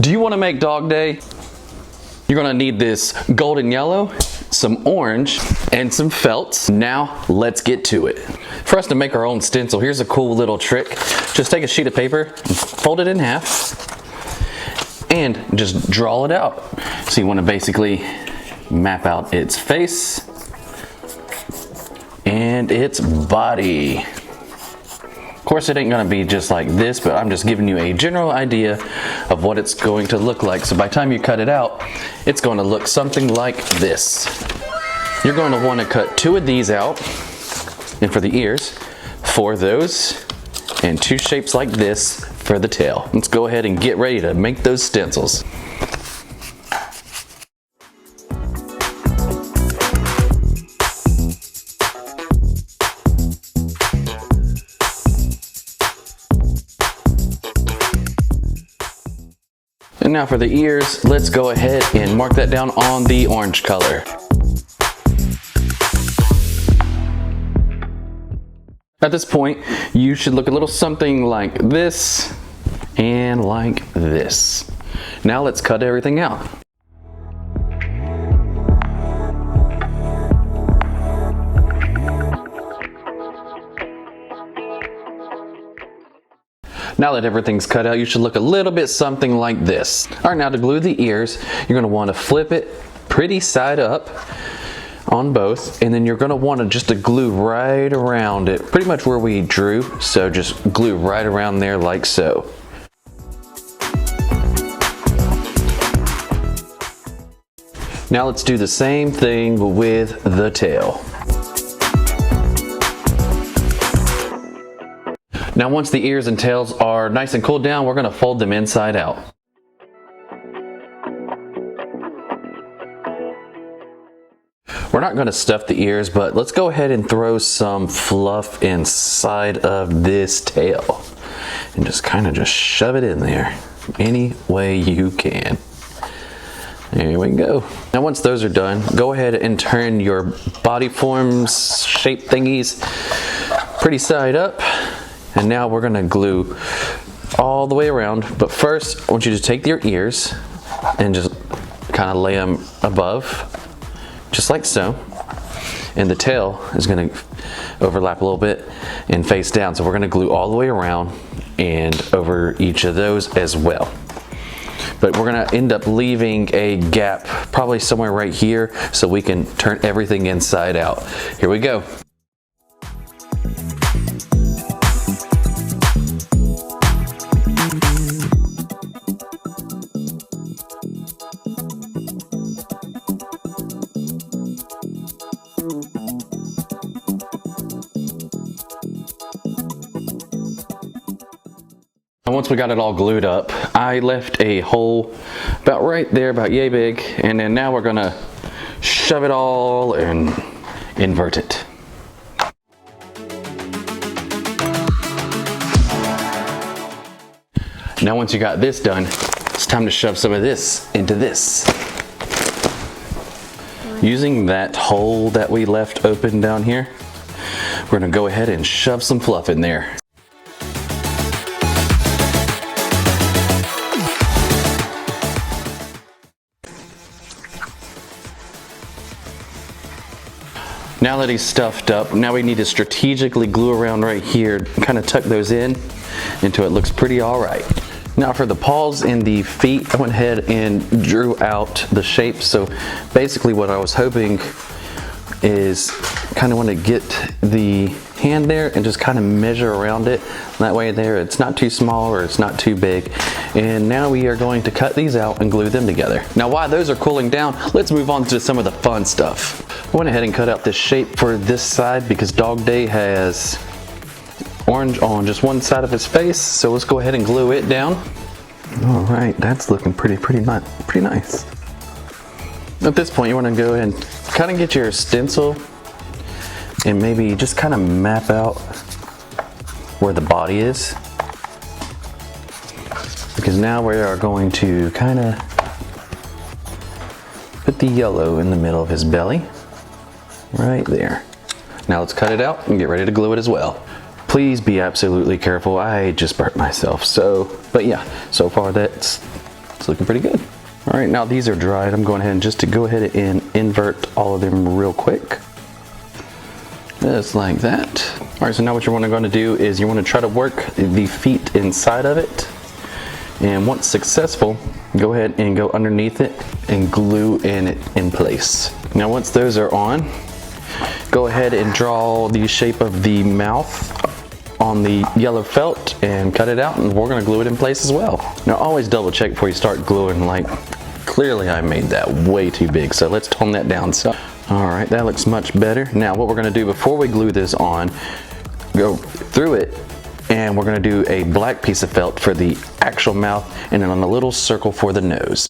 Do you want to make Dog Day? You're gonna need this golden yellow, some orange, and some felt. Now, let's get to it. For us to make our own stencil, here's a cool little trick. Just take a sheet of paper, and fold it in half, and just draw it out. So you wanna basically map out its face and its body. Of course, it ain't gonna be just like this, but I'm just giving you a general idea of what it's going to look like. So by the time you cut it out, it's going to look something like this. You're going to want to cut 2 of these out, and for the ears, 4 of those, and 2 shapes like this for the tail. Let's go ahead and get ready to make those stencils. And now for the ears, let's go ahead and mark that down on the orange color. At this point, you should look a little something like this and like this. Now let's cut everything out. Now that everything's cut out, you should look a little bit something like this. All right, now to glue the ears, you're gonna wanna flip it pretty side up on both, and then you're gonna wanna just to glue right around it, pretty much where we drew, so just glue right around there like so. Now let's do the same thing with the tail. Now once the ears and tails are nice and cooled down, we're gonna fold them inside out. We're not gonna stuff the ears, but let's go ahead and throw some fluff inside of this tail. And just kind of just shove it in there any way you can. There we go. Now once those are done, go ahead and turn your body forms, shape thingies, pretty side up. And now we're gonna glue all the way around. But first, I want you to take your ears and just kind of lay them above, just like so. And the tail is gonna overlap a little bit and face down. So we're gonna glue all the way around and over each of those as well. But we're gonna end up leaving a gap, probably somewhere right here, so we can turn everything inside out. Here we go. Once we got it all glued up, I left a hole about right there, about yay big, and then now we're gonna shove it all and invert it. Now once you got this done, it's time to shove some of this into this. Using that hole that we left open down here, we're gonna go ahead and shove some fluff in there. Now that he's stuffed up, now we need to strategically glue around right here, kind of tuck those in until it looks pretty all right. Now for the paws and the feet, I went ahead and drew out the shape. So basically what I was hoping is kind of want to get the hand there and just kind of measure around it. That way there, it's not too small or it's not too big. And now we are going to cut these out and glue them together. Now while those are cooling down, let's move on to some of the fun stuff. I went ahead and cut out this shape for this side because Dog Day has orange on just one side of his face. So let's go ahead and glue it down. All right, that's looking pretty nice. At this point, you want to go ahead and kind of get your stencil and maybe just kind of map out where the body is. Because now we are going to kind of put the yellow in the middle of his belly, right there. Now let's cut it out and get ready to glue it as well. Please be absolutely careful. I just burnt myself. But yeah, so far that's It's looking pretty good. All right, now these are dried. I'm going ahead and just to go ahead and invert all of them real quick. Just like that. All right, so now what you're going to do is you want to try to work the feet inside of it. And once successful, go ahead and go underneath it and glue it in place. Now once those are on, go ahead and draw the shape of the mouth on the yellow felt and cut it out, and we're gonna glue it in place as well. Now always double check before you start gluing. Like, clearly I made that way too big, so let's tone that down. So, all right, that looks much better. Now what we're gonna do before we glue this on, go through it, and we're gonna do a black piece of felt for the actual mouth and then on a little circle for the nose.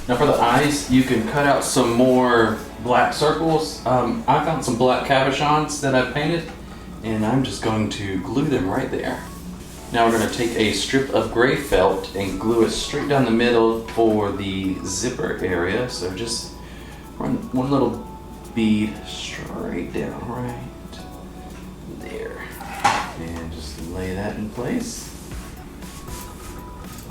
Now for the eyes, you can cut out some more black circles. I found some black cabochons that I painted, and I'm just going to glue them right there. Now we're going to take a strip of gray felt and glue it straight down the middle for the zipper area. So just run one little bead straight down right there, and just lay that in place.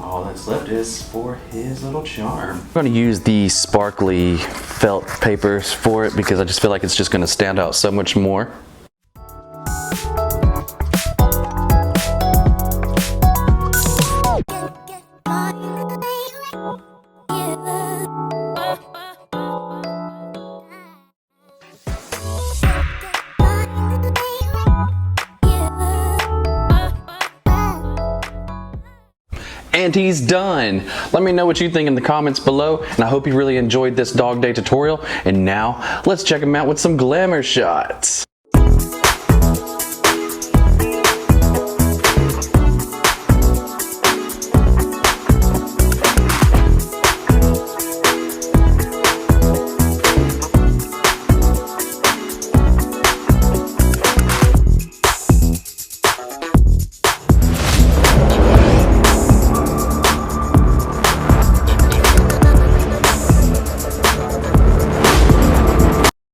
All that's left is for his little charm. I'm going to use the sparkly felt papers for it because I just feel like it's just going to stand out so much more. And he's done. Let me know what you think in the comments below, and I hope you really enjoyed this dog day tutorial. And now let's check him out with some glamour shots.